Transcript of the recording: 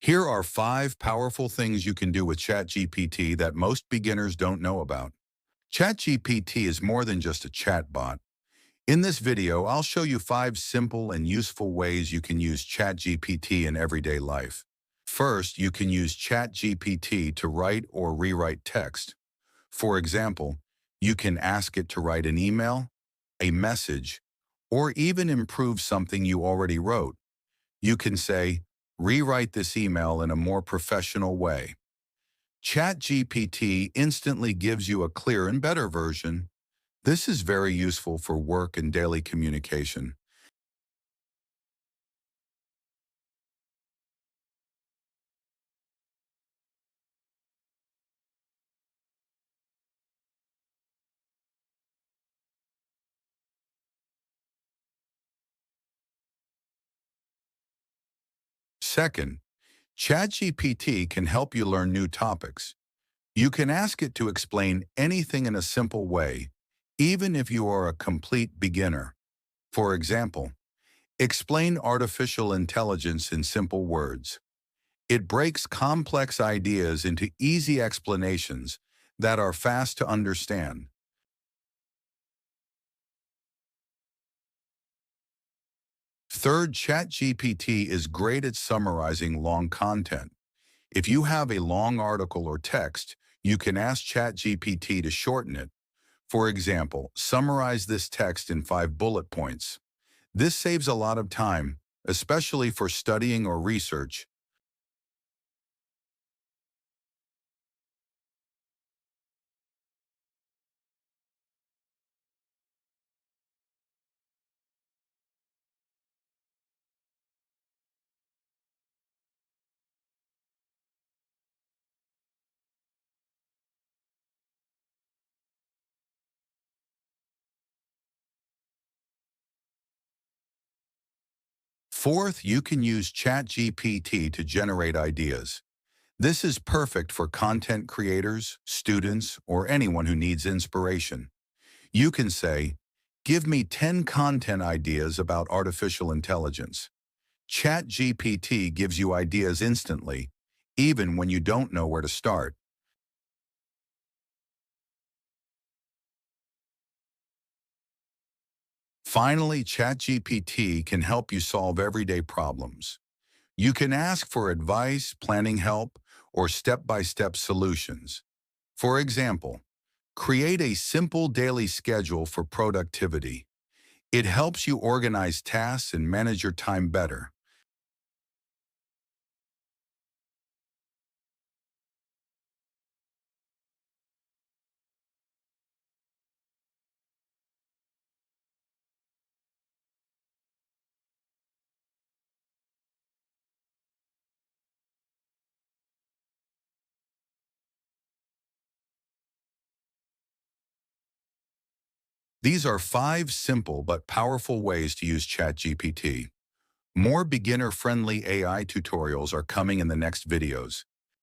Here are 5 powerful things you can do with ChatGPT that most beginners don't know about. ChatGPT is more than just a chatbot. In this video, I'll show you 5 simple and useful ways you can use ChatGPT in everyday life. First, you can use ChatGPT to write or rewrite text. For example, you can ask it to write an email, a message, or even improve something you already wrote. You can say, rewrite this email in a more professional way. ChatGPT instantly gives you a clear and better version. This is very useful for work and daily communication. Second, ChatGPT can help you learn new topics. You can ask it to explain anything in a simple way, even if you are a complete beginner. For example, explain artificial intelligence in simple words. It breaks complex ideas into easy explanations that are fast to understand. Third, ChatGPT is great at summarizing long content. If you have a long article or text, you can ask ChatGPT to shorten it. For example, summarize this text in 5 bullet points. This saves a lot of time, especially for studying or research. Fourth, you can use ChatGPT to generate ideas. This is perfect for content creators, students, or anyone who needs inspiration. You can say, give me 10 content ideas about artificial intelligence. ChatGPT gives you ideas instantly, even when you don't know where to start. Finally, ChatGPT can help you solve everyday problems. You can ask for advice, planning help, or step-by-step solutions. For example, create a simple daily schedule for productivity. It helps you organize tasks and manage your time better. These are 5 simple but powerful ways to use ChatGPT. More beginner-friendly AI tutorials are coming in the next videos.